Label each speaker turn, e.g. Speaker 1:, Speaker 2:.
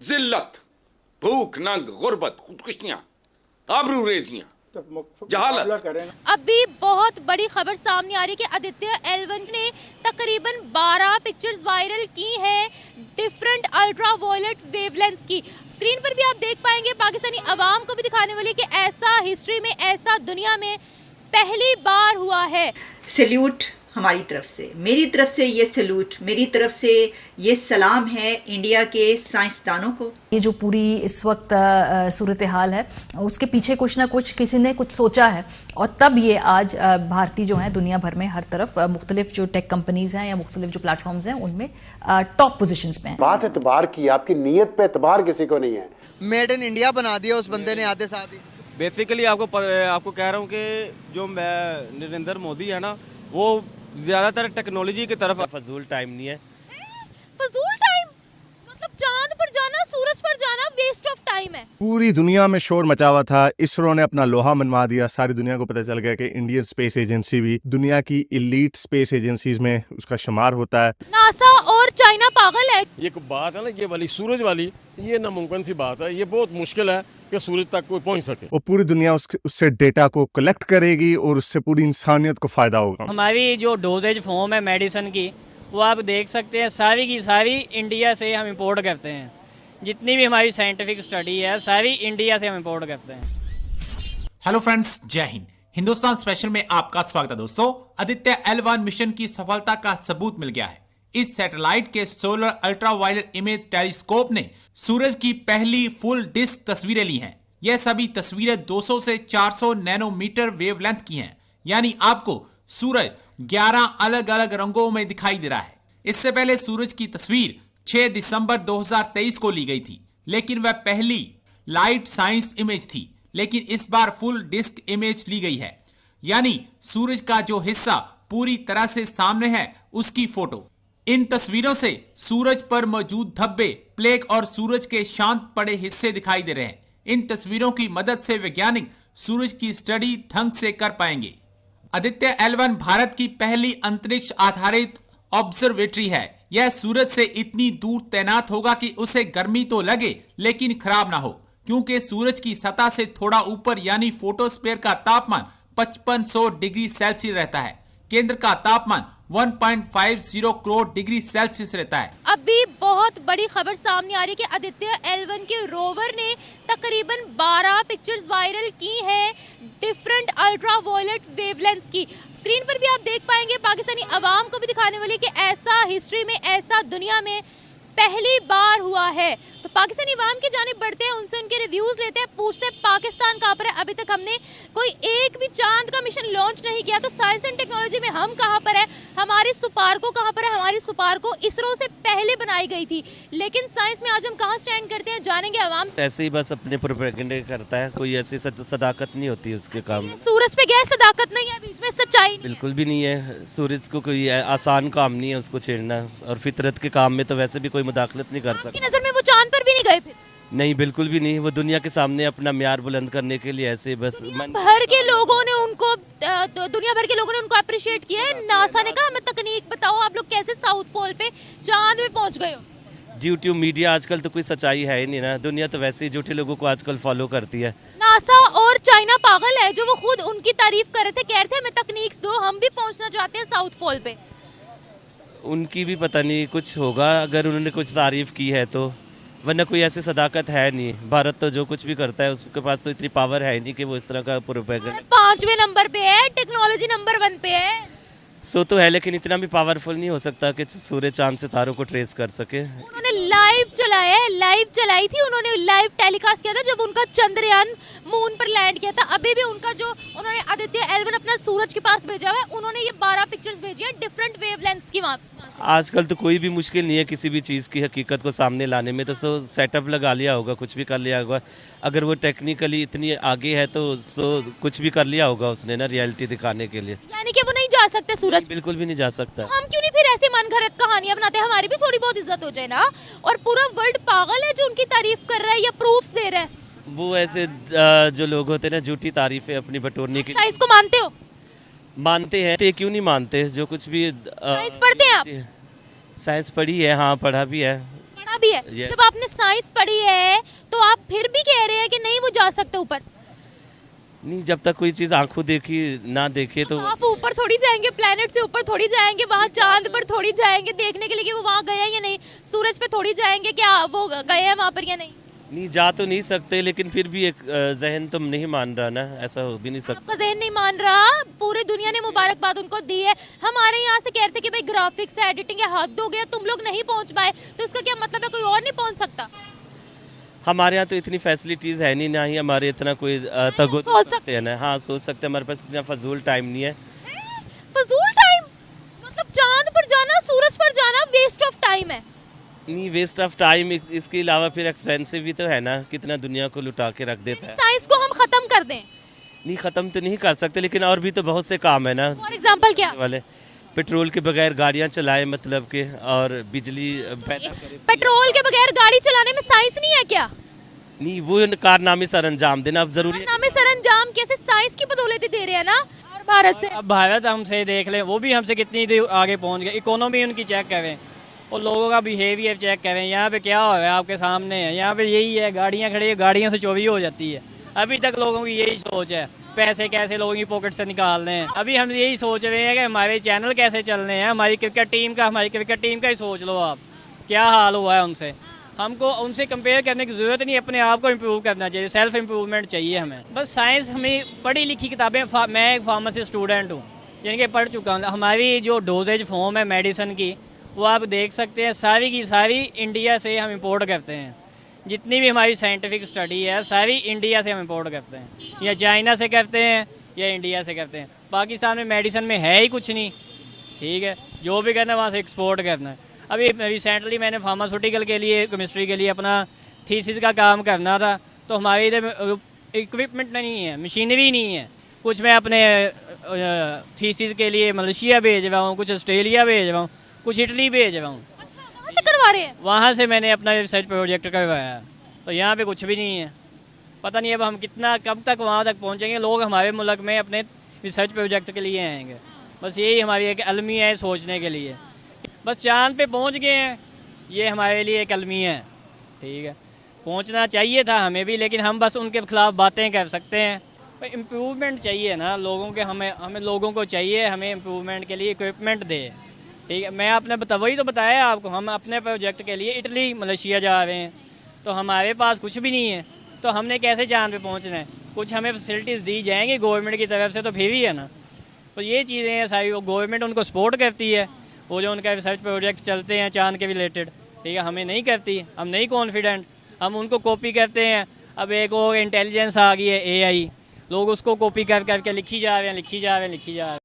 Speaker 1: जिल्लत, भूख, नंग, गुर्बत, खुदकुशियां, आबरूरेजियां, जहालत।
Speaker 2: अभी बहुत बड़ी खबर सामने आ रही है कि आदित्य L1 ने तकरीबन 12 पिक्चर्स वायरल की हैं डिफरेंट अल्ट्रा वायलेट वेवलेंथ्स की। स्क्रीन पर भी आप देख पाएंगे, पाकिस्तानी अवाम को भी दिखाने वाले कि ऐसा हिस्ट्री में, ऐसा दुनिया में पहली बार हुआ है।
Speaker 3: सैल्यूट हमारी तरफ से, मेरी तरफ से ये सैल्यूट, मेरी तरफ से ये सलाम है इंडिया के साइंसदानों को।
Speaker 4: ये जो पूरी इस वक्त सूरत हाल है, उसके पीछे कुछ ना कुछ किसी ने कुछ सोचा है और तब ये आज भारतीय जो हैं दुनिया भर में हर तरफ मुख्तलिफ जो टेक कंपनीज हैं या मुख्तलिफ जो प्लेटफॉर्म्स हैं उनमें टॉप पोजीशंस पे हैं।
Speaker 5: बात एतबार की, आपकी नीयत पे एतबार किसी को नहीं है।
Speaker 6: मेड इन इंडिया बना दिया उस बंदे ने आते साथ ही।
Speaker 7: बेसिकली आपको कह रहा हूँ कि जो नरेंद्र मोदी है ना, वो ज्यादातर टेक्नोलॉजी की तरफ।
Speaker 8: फजूल टाइम नहीं है।
Speaker 2: फजूल टाइम मतलब चांद पर जाना, सूरज पर जाना वेस्ट ऑफ टाइम है।
Speaker 9: पूरी दुनिया में शोर मचा हुआ था, इसरो ने अपना लोहा मनवा दिया, सारी दुनिया को पता चल गया कि इंडियन स्पेस एजेंसी भी दुनिया की इलीट स्पेस एजेंसीज में उसका शुमार होता है।
Speaker 2: नासा और चाइना पागल है।
Speaker 10: ये बात है ना, ये वाली सूरज वाली, ये नामुमकिन सी बात है। ये बहुत मुश्किल है कि सूरज तक कोई पहुंच सके।
Speaker 9: वो पूरी दुनिया उससे डेटा को कलेक्ट करेगी और उससे पूरी इंसानियत को फायदा होगा।
Speaker 11: हमारी जो डोजेज फॉर्म है मेडिसिन की, वो आप देख सकते हैं सारी की सारी इंडिया से हम इंपोर्ट करते हैं। जितनी भी हमारी साइंटिफिक स्टडी है सारी इंडिया से हम इंपोर्ट करते हैं।
Speaker 12: हेलो फ्रेंड्स, जय हिंद। हिंदुस्तान स्पेशल में आपका स्वागत है दोस्तों। आदित्य L1 मिशन की सफलता का सबूत मिल गया है। इस सैटेलाइट के सोलर अल्ट्रावायलेट इमेज टेलीस्कोप ने सूरज की पहली फुल डिस्क तस्वीरें ली हैं। यह सभी तस्वीरें 200 से 400 नैनोमीटर वेवलेंथ की हैं, यानी आपको सूरज 11 अलग अलग रंगों में दिखाई दे रहा है। इससे पहले सूरज की तस्वीर 6 दिसंबर 2023 को ली गई थी, लेकिन वह पहली लाइट साइंस इमेज थी। लेकिन इस बार फुल डिस्क इमेज ली गई है, यानी सूरज का जो हिस्सा पूरी तरह से सामने है उसकी फोटो। इन तस्वीरों से सूरज पर मौजूद धब्बे, प्लेग और सूरज के शांत पड़े हिस्से दिखाई दे रहे हैं। इन तस्वीरों की मदद से वैज्ञानिक सूरज की स्टडी ढंग से कर पाएंगे। आदित्य L1 भारत की पहली अंतरिक्ष आधारित ऑब्जर्वेटरी है। यह सूरज से इतनी दूर तैनात होगा कि उसे गर्मी तो लगे लेकिन खराब ना हो, क्योंकि सूरज की सतह से थोड़ा ऊपर यानी फोटोस्फीयर का तापमान 5500 डिग्री सेल्सियस रहता है। केंद्र का तापमान 1.50 करोड़ डिग्री सेल्सियस रहता है।
Speaker 2: अभी बहुत बड़ी खबर सामने आ रही है कि आदित्य L1 के रोवर ने तकरीबन 12 पिक्चर्स वायरल की हैं डिफरेंट अल्ट्रा वायलेट वेवलेंथ्स की। स्क्रीन पर भी आप देख पाएंगे, पाकिस्तानी अवाम को भी दिखाने वाले कि ऐसा हिस्ट्री में, ऐसा दुनिया में पहली बार हुआ है। तो पाकिस्तानी अवाम की जानिब बढ़ते हैं, उनसे उनके रिव्यूज लेते हैं, पूछते हैं पाकिस्तान कहाँ पर है। अभी तक हमने कोई एक भी चांद का मिशन लॉन्च नहीं किया, तो साइंस एंड टेक्नोलॉजी में हम कहाँ पर है, हमारी सुपार्को कहाँ पर है। हमारी सुपार्को इसरो से पहले बनाई गई थी, लेकिन साइंस में आज हम कहाँ स्टैंड करते हैं जानेंगे अवाम।
Speaker 8: ऐसे ही बस अपने प्रोपेगेंडे करता है, कोई ऐसी सदाकत नहीं होती उसके काम में।
Speaker 2: सूरज पे गया, सदाकत नहीं है, बीच में सच्चाई नहीं,
Speaker 8: बिल्कुल भी नहीं है। सूरज को कोई आसान काम नहीं है उसको छेड़ना, और फितरत के काम में तो वैसे भी कोई मुदाखलत नहीं कर सकता।
Speaker 2: नजर में वो चांद पर भी नहीं गए फिर?
Speaker 8: नहीं, बिल्कुल भी नहीं। वो दुनिया के सामने अपना म्यार बुलंद करने के लिए ऐसे बस
Speaker 2: भर के लोगों ने उनको, दुनिया भर के लोगों ने उनको अप्रिशिएट किया है। नासा ने कहा हमें तकनीक बताओ, आप लोग कैसे साउथ पोल पे चांद पे पहुंच गए हो।
Speaker 8: ड्यू टू मीडिया आजकल तो कोई सच्चाई है ही नहीं ना, दुनिया तो वैसे ही झूठे लोगों को आजकल फॉलो करती है।
Speaker 2: नासा और चाइना पागल है, जो वो खुद उनकी तारीफ कर रहे थे, कह रहे थे हमें तकनीक दो, हम भी पहुंचना चाहते हैं साउथ पोल पे।
Speaker 8: उनकी भी पता नहीं कुछ होगा अगर उन्होंने कुछ तारीफ की है तो, वरना कोई ऐसी सदाकत है नहीं। भारत तो जो कुछ भी करता है उसके पास तो इतनी पावर है नहीं कि वो इस तरह का प्रोपेगेंडा।
Speaker 2: 5वें नंबर पे है, टेक्नोलॉजी नंबर 1 पे है।
Speaker 8: सो तो है, लेकिन इतना भी पावरफुल नहीं हो सकता कि सूर्य चांद सितारों को ट्रेस कर सके।
Speaker 2: उन्होंने लाइव चलाया है, लाइव चलाई थी उन्होंने, लाइव टेलीकास्ट किया था जब उनका चंद्रयान मून पर लैंड किया था। अभी भी उनका जो उन्होंने आदित्य L1 अपना सूरज के पास भेजा हुआ है, उन्होंने ये 12 पिक्चर्स भेजी है डिफरेंट वेवलेंथ्स की। वहाँ
Speaker 8: आजकल तो कोई भी मुश्किल नहीं है किसी भी चीज़ की हकीकत को सामने लाने में, तो सो सेटअप लगा लिया होगा, कुछ भी कर लिया होगा। अगर वो टेक्निकली इतनी आगे है तो सो कुछ भी कर लिया होगा उसने ना, रियलिटी दिखाने के लिए।
Speaker 2: यानी कि वो नहीं जा सकते सूरज?
Speaker 8: बिल्कुल भी नहीं जा सकता।
Speaker 2: हम क्यों नहीं फिर ऐसे मनगढ़ंत कहानियां बनाते हैं, हमारी भी थोड़ी बहुत इज्जत हो जाए ना। और पूरा वर्ल्ड पागल है जो उनकी तारीफ कर रहा है या प्रूफ्स दे रहा है।
Speaker 8: वो ऐसे जो लोग होते हैं ना, झूठी तारीफें अपनी बटोरने की।
Speaker 2: साइंस को मानते हो?
Speaker 8: मानते हैं, क्यों नहीं मानते? जो कुछ भी
Speaker 2: साइंस पढ़ते हैं आप?
Speaker 8: साइंस पढ़ी है, हाँ पढ़ा भी है।
Speaker 2: पढ़ा भी है। जब आपने साइंस पढ़ी है तो आप फिर भी कह रहे हैं कि नहीं वो जा सकते ऊपर।
Speaker 8: नहीं, जब तक कोई चीज़ आंखों देखी ना देखे तो
Speaker 2: आप ऊपर थोड़ी जाएंगे, प्लेनेट से ऊपर थोड़ी जाएंगे, वहाँ चांद पर थोड़ी जाएंगे देखने के लिए कि वो वहाँ गए हैं या नहीं, सूरज पे थोड़ी जाएंगे क्या वो गए हैं वहाँ पर या नहीं।
Speaker 8: नहीं, जा तो नहीं सकते, लेकिन फिर भी एक जहन तुम नहीं मान रहा ना, ऐसा हो भी नहीं सकता।
Speaker 2: आपका जहन नहीं मान रहा, पूरी दुनिया ने मुबारकबाद उनको दी है। हमारे यहाँ से कह रहे थे कि भाई ग्राफिक्स है, एडिटिंग है, हद हो गया, तुम लोग नहीं पहुँच पाए, तो इसका क्या मतलब है कोई और नहीं पहुँच सकता।
Speaker 8: हमारे यहाँ तो इतनी फैसिलिटीज़ है नहीं, ना ही हमारे इतना कोई तगुद
Speaker 2: सोच सकते
Speaker 8: हैं ना। हाँ, सोच सकते हैं, हमारे पास इतना फजूल टाइम नहीं है।
Speaker 2: फजूल टाइम मतलब चांद पर जाना, सूरज पर जाना वेस्ट ऑफ टाइम है।
Speaker 8: नहीं, वेस्ट ऑफ टाइम, इसके अलावा फिर एक्सपेंसिव भी तो है ना, कितना दुनिया को लुटा के रख देता है।
Speaker 2: साइंस को हम खत्म कर दें?
Speaker 8: नहीं, ख़त्म तो नहीं कर सकते, लेकिन और भी तो बहुत से काम है ना।
Speaker 2: फॉर एग्जाम्पल क्या?
Speaker 8: वाले पेट्रोल के बगैर गाड़ियाँ चलाएं, मतलब के, और बिजली पैदा करें।
Speaker 2: पेट्रोल के बगैर गाड़ी चलाने में साइंस नहीं है क्या?
Speaker 8: नहीं, वो कारनामे सर अंजाम देना अब जरूरी है।
Speaker 2: कारनामे सर अंजाम कैसे? साइंस की बदौलत दे रहे हैं ना। और भारत से,
Speaker 11: अब भारत हमसे देख लें, वो भी हमसे कितनी देर आगे पहुंच गए। इकोनॉमी उनकी चेक करें और लोगों का बिहेवियर चेक करें। यहाँ पे क्या हो रहा है आपके सामने है, यहाँ पे यही है, गाड़ियाँ खड़ी है, गाड़ियों से चोरी हो जाती है। अभी तक लोगों की यही सोच है, पैसे कैसे लोगों की पॉकेट से निकालने हैं। अभी हम यही सोच रहे हैं कि हमारे चैनल कैसे चलने हैं, हमारी क्रिकेट टीम का ही सोच लो आप, क्या हाल हुआ है उनसे। हमको उनसे कंपेयर करने की ज़रूरत नहीं, अपने आप को इम्प्रूव करना चाहिए, सेल्फ इम्प्रूवमेंट चाहिए हमें। बस साइंस हमें पढ़ी लिखी किताबें, मैं एक फार्मेसी स्टूडेंट हूँ, यानी कि पढ़ चुका हूँ। हमारी जो डोजेज फॉर्म है मेडिसिन की, वो आप देख सकते हैं, सारी की सारी इंडिया से हम इंपोर्ट करते हैं। जितनी भी हमारी साइंटिफिक स्टडी है सारी इंडिया से हम इंपोर्ट करते हैं, या चाइना से करते हैं या इंडिया से करते हैं। पाकिस्तान में मेडिसिन में है ही कुछ नहीं, ठीक है, जो भी करना है वहाँ से एक्सपोर्ट करना है। अभी रिसेंटली मैंने फार्मास्यूटिकल के लिए, केमिस्ट्री के लिए अपना थीसिस का काम करना था, तो हमारे इधर इक्विपमेंट नहीं है, मशीनरी नहीं है। कुछ मैं अपने थीसिस के लिए मलेशिया भेज रहा हूँ, कुछ ऑस्ट्रेलिया भेज रहा हूँ, कुछ इटली भेज रहा हूँ।
Speaker 2: कहाँ से करवा रहे हैं?
Speaker 11: वहाँ से मैंने अपना रिसर्च प्रोजेक्ट करवाया है, तो यहाँ पे कुछ भी नहीं है। पता नहीं अब हम कितना कब तक वहाँ तक पहुँचेंगे। लोग हमारे मुल्क में अपने रिसर्च प्रोजेक्ट के लिए आएंगे, बस यही हमारी एक अलमिया है सोचने के लिए। बस चांद पे पहुँच गए हैं, ये हमारे लिए एक अलमिया है, ठीक है। पहुँचना चाहिए था हमें भी, लेकिन हम बस उनके खिलाफ बातें कर सकते हैं। इम्प्रूवमेंट चाहिए ना लोगों के, हमें लोगों को चाहिए, हमें इम्प्रूवमेंट के लिए इक्विपमेंट दे, ठीक है। मैं आपने वही तो बताया आपको, हम अपने प्रोजेक्ट के लिए इटली मलेशिया जा रहे हैं, तो हमारे पास कुछ भी नहीं है, तो हमने कैसे चांद पे पहुंचना है। कुछ हमें फैसिलिटीज़ दी जाएंगी गवर्नमेंट की तरफ से तो फिर ही है ना। तो ये चीज़ें हैं सारी, वो गवर्नमेंट उनको सपोर्ट करती है, वो जो उनका रिसर्च प्रोजेक्ट चलते हैं चांद के रिलेटेड, ठीक है, हमें नहीं करती, हम नहीं कॉन्फिडेंट, हम उनको कॉपी करते हैं। अब एक वो इंटेलिजेंस आ गई है AI, लोग उसको कॉपी कर करके लिखी जा रहे हैं।